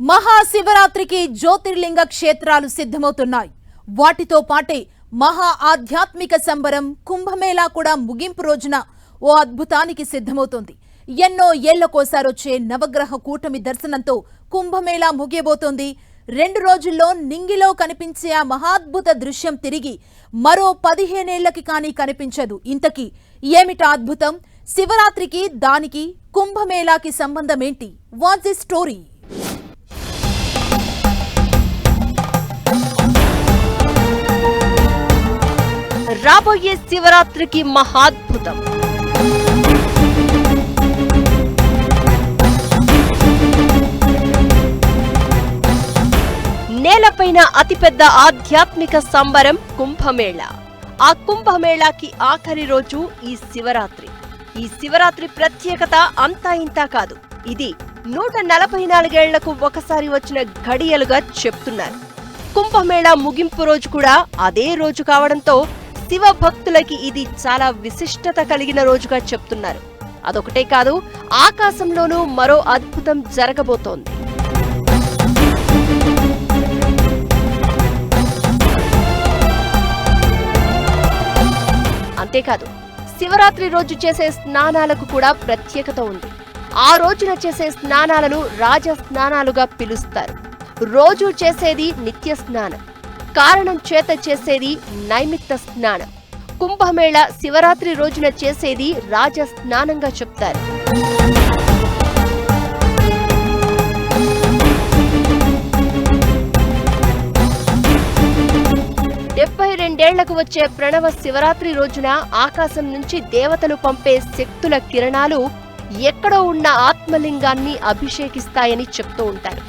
మహాశివరాత్రికి జ్యోతిర్లింగ క్షేత్రాలు సిద్ధమవుతున్నాయి. వాటితో పాటే మహా ఆధ్యాత్మిక సంబరం కుంభమేళా కూడా ముగింపు రోజున ఓ అద్భుతానికి సిద్ధమవుతోంది. ఎన్నో ఏళ్లకోసారొచ్చే నవగ్రహ కూటమి దర్శనంతో కుంభమేళా ముగియబోతోంది. 2 రోజుల్లో నింగిలో కనిపించే ఆ మహాద్భుత దృశ్యం తిరిగి మరో 15 ఏళ్లకి కానీ కనిపించదు. ఇంతకీ ఏమిటా అద్భుతం? శివరాత్రికి దానికి కుంభమేళాకి సంబంధం ఏంటి? What's the story? రాబోయే శివరాత్రికి మహాద్భుతం. నేలపైన అతిపెద్ద ఆధ్యాత్మిక సంబరం కుంభమేళా. ఆ కుంభమేళాకి ఆఖరి రోజు ఈ శివరాత్రి. ఈ శివరాత్రి ప్రత్యేకత అంతా ఇంతా కాదు. ఇది 144 ఏళ్లకు ఒకసారి వచ్చిన ఘడియలుగా చెప్తున్నారు. కుంభమేళా ముగింపు రోజు కూడా అదే రోజు కావడంతో శివ భక్తులకి ఇది చాలా విశిష్టత కలిగిన రోజుగా చెప్తున్నారు. అదొకటే కాదు, ఆకాశంలోనూ మరో అద్భుతం జరగబోతోంది. అంతేకాదు, శివరాత్రి రోజు చేసే స్నానాలకు కూడా ప్రత్యేకత ఉంది. ఆ రోజున చేసే స్నానాలను రాజ స్నానాలుగా పిలుస్తారు. రోజు చేసేది నిత్య స్నానం, కారణం చేత చేసేది నైమిత్త స్నానం. కుంభమేళా శివరాత్రి రోజున చేసేది రాజ స్నానంగా చెప్తారు. డెబ్బై 72 ఏళ్లకు వచ్చే ప్రణవ శివరాత్రి రోజున ఆకాశం నుంచి దేవతలు పంపే శక్తుల కిరణాలు ఎక్కడో ఉన్న ఆత్మలింగాన్ని అభిషేకిస్తాయని చెప్తూ ఉంటారు.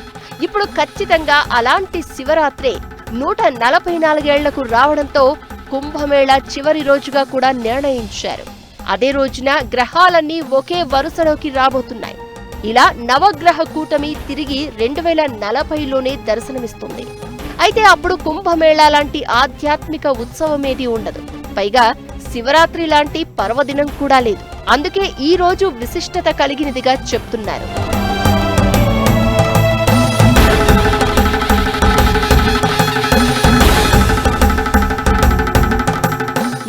ఇప్పుడు ఖచ్చితంగా అలాంటి శివరాత్రే 144 ఏళ్లకు రావడంతో కుంభమేళా చివరి రోజుగా కూడా నిర్ణయించారు. అదే రోజున గ్రహాలన్నీ ఒకే వరుసలోకి రాబోతున్నాయి. ఇలా నవగ్రహ కూటమి తిరిగి 2040లోనే దర్శనమిస్తుంది. అయితే అప్పుడు కుంభమేళా లాంటి ఆధ్యాత్మిక ఉత్సవమేదీ ఉండదు. పైగా శివరాత్రి లాంటి పర్వదినం కూడా లేదు. అందుకే ఈ రోజు విశిష్టత కలిగినదిగా చెప్తున్నారు.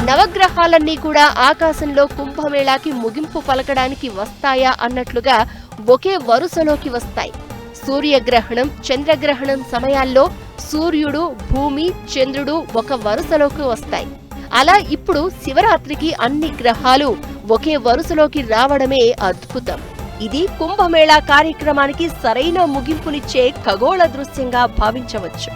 నవగ్రహాలన్నీ కూడా ఆకాశంలో కుంభమేళాకి ముగింపు పలకడానికి వస్తాయా అన్నట్లుగా ఒకే వరుసలోకి వస్తాయి. సూర్యగ్రహణం, చంద్రగ్రహణం సమయాల్లో సూర్యుడు, భూమి, చంద్రుడు ఒక వరుసలోకి వస్తాయి. అలా ఇప్పుడు శివరాత్రికి అన్ని గ్రహాలు ఒకే వరుసలోకి రావడమే అద్భుతం. ఇది కుంభమేళా కార్యక్రమానికి సరైన ముగింపునిచ్చే ఖగోళ దృశ్యంగా భావించవచ్చు.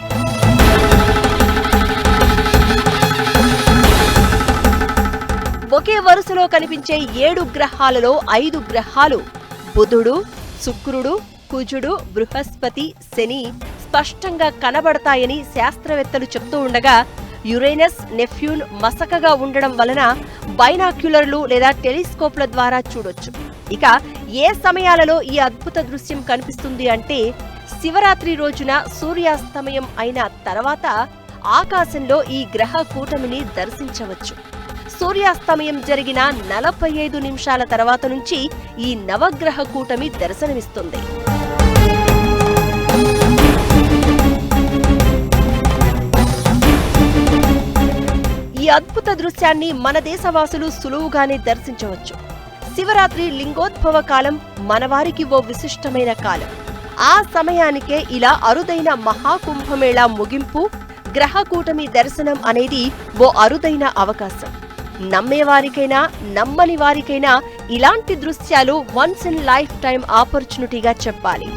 ఒకే వరుసలో కనిపించే 7 గ్రహాలలో 5 గ్రహాలు బుధుడు, శుక్రుడు, కుజుడు, బృహస్పతి, శని స్పష్టంగా కనబడతాయని శాస్త్రవేత్తలు చెప్తూ ఉండగా, యురేనస్, నెప్ట్యూన్ మసకగా ఉండడం వలన బైనాక్యులర్లు లేదా టెలిస్కోప్ల ద్వారా చూడొచ్చు. ఇక ఏ సమయాలలో ఈ అద్భుత దృశ్యం కనిపిస్తుంది అంటే, శివరాత్రి రోజున సూర్యాస్తమయం అయిన తర్వాత ఆకాశంలో ఈ గ్రహ కూటమిని దర్శించవచ్చు. సూర్యాస్తమయం జరిగిన 45 నిమిషాల తర్వాత నుంచి ఈ నవగ్రహ కూటమి దర్శనమిస్తుంది. ఈ అద్భుత దృశ్యాన్ని మన దేశవాసులు సులువుగానే దర్శించవచ్చు. శివరాత్రి లింగోద్భవ కాలం మనవారికి ఓ విశిష్టమైన కాలం. ఆ సమయానికే ఇలా అరుదైన మహాకుంభమేళా ముగింపు, గ్రహ కూటమి దర్శనం అనేది ఓ అరుదైన అవకాశం. నమ్మేవారికైనా నమ్మని వారికైనా ఇలాంటి దృశ్యాలు వన్స్ ఇన్ లైఫ్ టైం ఆపర్చునిటీగా చెప్పాలి.